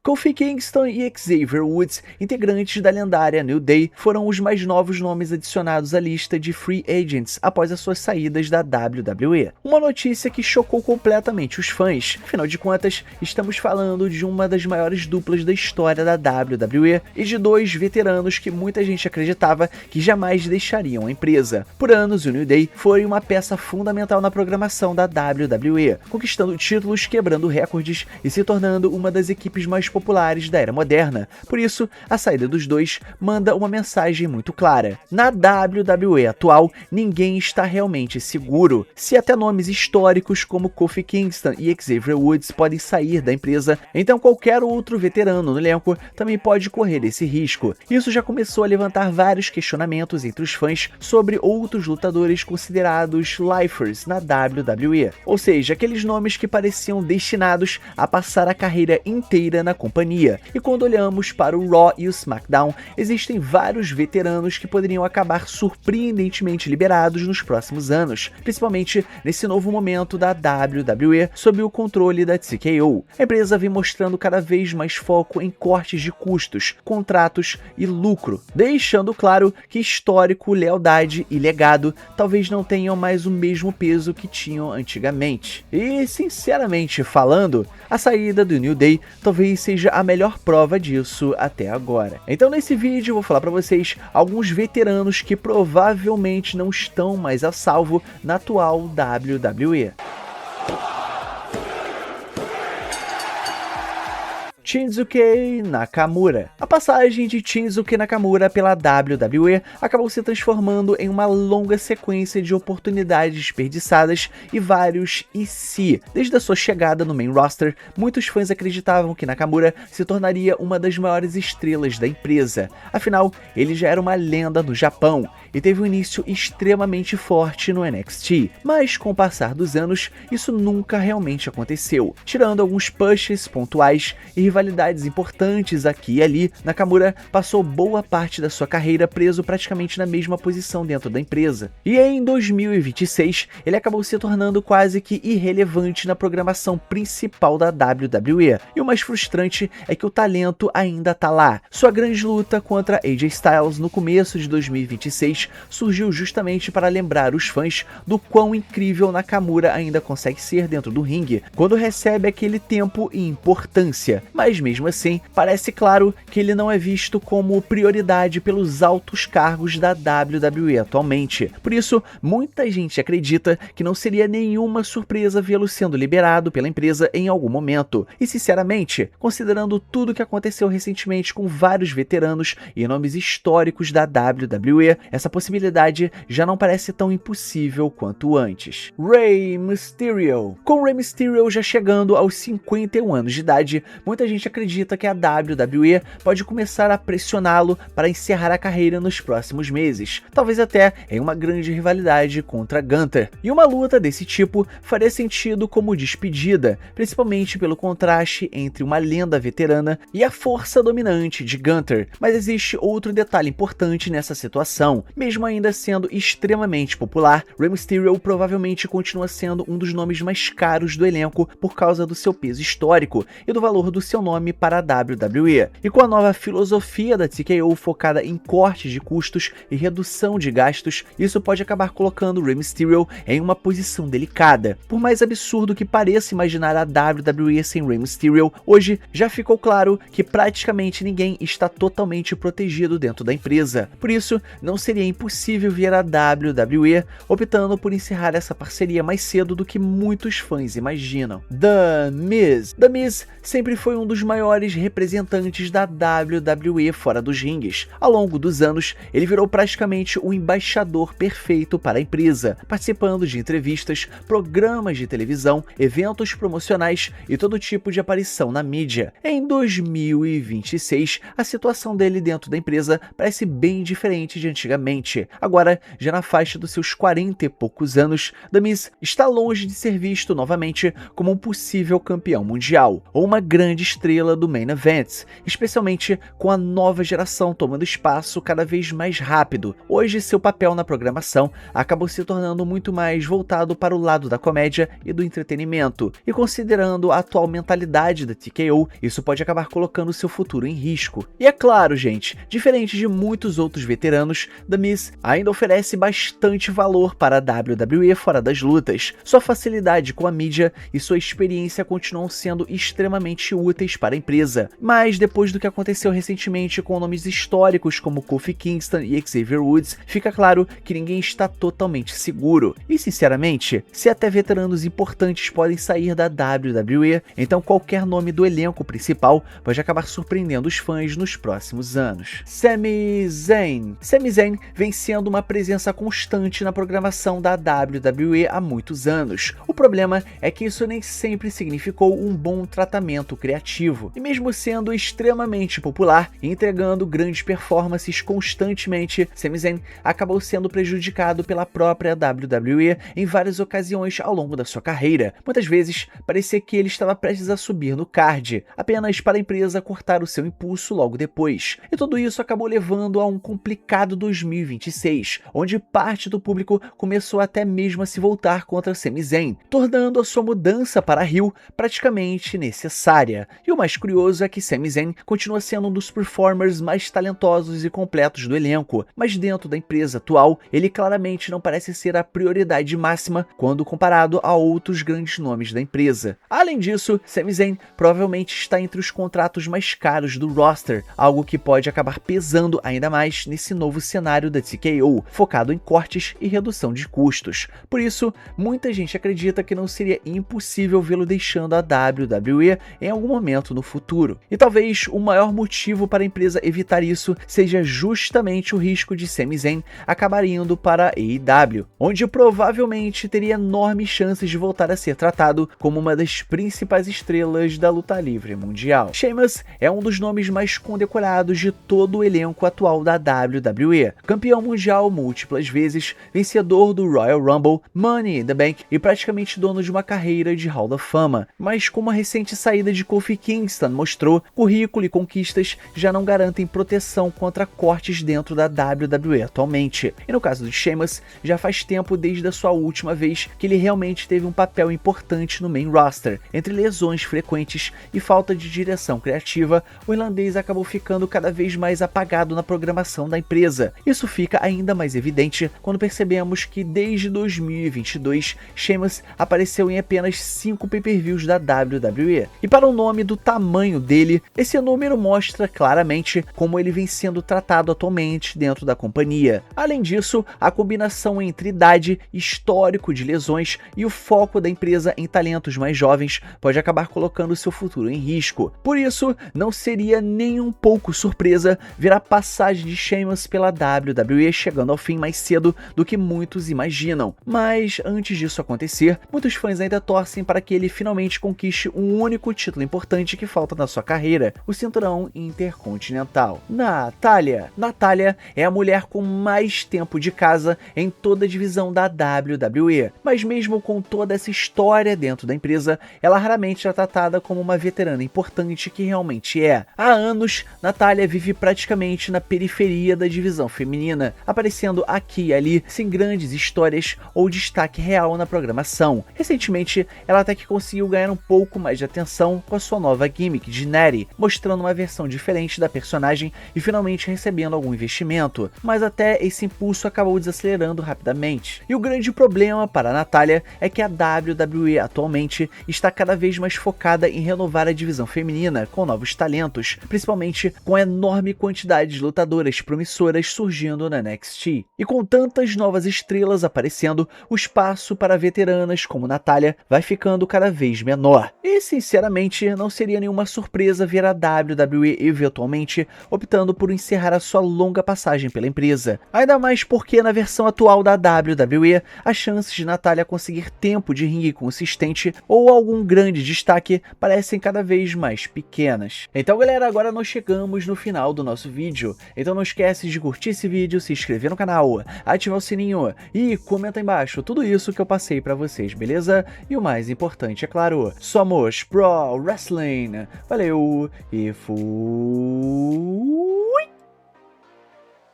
Kofi Kingston e Xavier Woods, integrantes da lendária New Day, foram os mais novos nomes adicionados à lista de free agents após as suas saídas da WWE. Uma notícia que chocou completamente os fãs. Afinal de contas, estamos falando de uma das maiores duplas da história da WWE e de dois veteranos que muita gente acreditava que jamais deixariam a empresa. Por anos, o New Day foi uma peça fundamental na programação da WWE, conquistando títulos, quebrando recordes e se tornando uma das equipes mais populares da era moderna. Por isso, a saída dos dois manda uma mensagem muito clara. Na WWE atual, ninguém está realmente seguro. Se até nomes históricos como Kofi Kingston e Xavier Woods podem sair da empresa, então qualquer outro veterano no elenco também pode correr esse risco. Isso já começou a levantar vários questionamentos entre os fãs sobre outros lutadores considerados lifers na WWE, ou seja, aqueles nomes que pareciam destinados a passar a carreira inteira na companhia. E quando olhamos para o Raw e o SmackDown, existem vários veteranos que poderiam acabar surpreendentemente liberados nos próximos anos, principalmente nesse novo momento da WWE sob o controle da TKO. A empresa vem mostrando cada vez mais foco em cortes de custos, contratos e lucro, deixando claro que histórico, lealdade e legado talvez não tenham mais o mesmo peso que tinham antigamente. E, sinceramente falando, a saída do New Day talvez seja a melhor prova disso até agora. Então nesse vídeo eu vou falar para vocês alguns veteranos que provavelmente não estão mais a salvo na atual WWE. Shinsuke Nakamura. A passagem de Shinsuke Nakamura pela WWE acabou se transformando em uma longa sequência de oportunidades desperdiçadas e vários "e se". Desde a sua chegada no main roster, muitos fãs acreditavam que Nakamura se tornaria uma das maiores estrelas da empresa. Afinal, ele já era uma lenda no Japão e teve um início extremamente forte no NXT. Mas com o passar dos anos, isso nunca realmente aconteceu. Tirando alguns pushes pontuais e rivalidades importantes aqui e ali, Nakamura passou boa parte da sua carreira preso praticamente na mesma posição dentro da empresa. E em 2026, ele acabou se tornando quase que irrelevante na programação principal da WWE. E o mais frustrante é que o talento ainda tá lá. Sua grande luta contra AJ Styles no começo de 2026 surgiu justamente para lembrar os fãs do quão incrível Nakamura ainda consegue ser dentro do ringue, quando recebe aquele tempo e importância. Mas mesmo assim, parece claro que ele não é visto como prioridade pelos altos cargos da WWE atualmente. Por isso, muita gente acredita que não seria nenhuma surpresa vê-lo sendo liberado pela empresa em algum momento. E sinceramente, considerando tudo que aconteceu recentemente com vários veteranos e nomes históricos da WWE, essa possibilidade já não parece tão impossível quanto antes. Rey Mysterio. Com Rey Mysterio já chegando aos 51 anos de idade, muita gente acredita que a WWE pode começar a pressioná-lo para encerrar a carreira nos próximos meses, talvez até em uma grande rivalidade contra Gunther. E uma luta desse tipo faria sentido como despedida, principalmente pelo contraste entre uma lenda veterana e a força dominante de Gunther. Mas existe outro detalhe importante nessa situação. Mesmo ainda sendo extremamente popular, Rey Mysterio provavelmente continua sendo um dos nomes mais caros do elenco por causa do seu peso histórico e do valor do seu nome para a WWE. E com a nova filosofia da TKO focada em cortes de custos e redução de gastos, isso pode acabar colocando Rey Mysterio em uma posição delicada. Por mais absurdo que pareça imaginar a WWE sem Rey Mysterio, hoje já ficou claro que praticamente ninguém está totalmente protegido dentro da empresa. Por isso, não seria impossível ver a WWE optando por encerrar essa parceria mais cedo do que muitos fãs imaginam. The Miz. The Miz sempre foi um dos maiores representantes da WWE fora dos ringues. Ao longo dos anos, ele virou praticamente o embaixador perfeito para a empresa, participando de entrevistas, programas de televisão, eventos promocionais e todo tipo de aparição na mídia. Em 2026, a situação dele dentro da empresa parece bem diferente de antigamente. Agora, já na faixa dos seus 40 e poucos anos, The Miz está longe de ser visto novamente como um possível campeão mundial ou uma grande estrela estrela do Main Event, especialmente com a nova geração tomando espaço cada vez mais rápido. Hoje, seu papel na programação acabou se tornando muito mais voltado para o lado da comédia e do entretenimento, e considerando a atual mentalidade da TKO, isso pode acabar colocando seu futuro em risco. E é claro, gente, diferente de muitos outros veteranos, The Miz ainda oferece bastante valor para a WWE fora das lutas. Sua facilidade com a mídia e sua experiência continuam sendo extremamente úteis para a empresa. Mas depois do que aconteceu recentemente com nomes históricos como Kofi Kingston e Xavier Woods, fica claro que ninguém está totalmente seguro. E sinceramente, se até veteranos importantes podem sair da WWE, então qualquer nome do elenco principal pode acabar surpreendendo os fãs nos próximos anos. Sami Zayn. Sami Zayn vem sendo uma presença constante na programação da WWE há muitos anos. O problema é que isso nem sempre significou um bom tratamento criativo. E mesmo sendo extremamente popular e entregando grandes performances constantemente, Sami Zayn acabou sendo prejudicado pela própria WWE em várias ocasiões ao longo da sua carreira. Muitas vezes parecia que ele estava prestes a subir no card, apenas para a empresa cortar o seu impulso logo depois. E tudo isso acabou levando a um complicado 2026, onde parte do público começou até mesmo a se voltar contra Sami Zayn, tornando a sua mudança para Heel praticamente necessária. E o mais curioso é que Sami Zayn continua sendo um dos performers mais talentosos e completos do elenco, mas dentro da empresa atual, ele claramente não parece ser a prioridade máxima quando comparado a outros grandes nomes da empresa. Além disso, Sami Zayn provavelmente está entre os contratos mais caros do roster, algo que pode acabar pesando ainda mais nesse novo cenário da TKO, focado em cortes e redução de custos. Por isso, muita gente acredita que não seria impossível vê-lo deixando a WWE em algum momento no futuro. E talvez o maior motivo para a empresa evitar isso seja justamente o risco de Sami Zayn acabar indo para a AEW, onde provavelmente teria enormes chances de voltar a ser tratado como uma das principais estrelas da luta livre mundial. Sheamus é um dos nomes mais condecorados de todo o elenco atual da WWE, campeão mundial múltiplas vezes, vencedor do Royal Rumble, Money in the Bank e praticamente dono de uma carreira de Hall da Fama. Mas como a recente saída de Kofi Kingston mostrou, currículo e conquistas já não garantem proteção contra cortes dentro da WWE atualmente. E no caso de Sheamus, já faz tempo desde a sua última vez que ele realmente teve um papel importante no main roster. Entre lesões frequentes e falta de direção criativa, o irlandês acabou ficando cada vez mais apagado na programação da empresa. Isso fica ainda mais evidente quando percebemos que desde 2022, Sheamus apareceu em apenas 5 pay-per-views da WWE. E para um nome do tamanho dele, esse número mostra claramente como ele vem sendo tratado atualmente dentro da companhia. Além disso, a combinação entre idade, histórico de lesões e o foco da empresa em talentos mais jovens pode acabar colocando seu futuro em risco. Por isso, não seria nem um pouco surpresa ver a passagem de Sheamus pela WWE chegando ao fim mais cedo do que muitos imaginam. Mas antes disso acontecer, muitos fãs ainda torcem para que ele finalmente conquiste um único título importante que falta na sua carreira, o cinturão intercontinental. Natália é a mulher com mais tempo de casa em toda a divisão da WWE, mas mesmo com toda essa história dentro da empresa, ela raramente é tratada como uma veterana importante que realmente é. Há anos, Natália vive praticamente na periferia da divisão feminina, aparecendo aqui e ali sem grandes histórias ou destaque real na programação. Recentemente, ela até que conseguiu ganhar um pouco mais de atenção com a sua nova gimmick de Natty, mostrando uma versão diferente da personagem e finalmente recebendo algum investimento, mas até esse impulso acabou desacelerando rapidamente. E o grande problema para a Natália é que a WWE atualmente está cada vez mais focada em renovar a divisão feminina com novos talentos, principalmente com a enorme quantidade de lutadoras promissoras surgindo na NXT. E com tantas novas estrelas aparecendo, o espaço para veteranas como Natália vai ficando cada vez menor. E sinceramente, não seria nenhuma surpresa ver a WWE eventualmente optando por encerrar a sua longa passagem pela empresa. Ainda mais porque na versão atual da WWE, as chances de Natália conseguir tempo de ringue consistente ou algum grande destaque parecem cada vez mais pequenas. Então galera, agora nós chegamos no final do nosso vídeo. Então não esquece de curtir esse vídeo, se inscrever no canal, ativar o sininho e comenta aí embaixo tudo isso que eu passei pra vocês, beleza? E o mais importante, é claro, somos Pro Wrestling! Valeu e fui!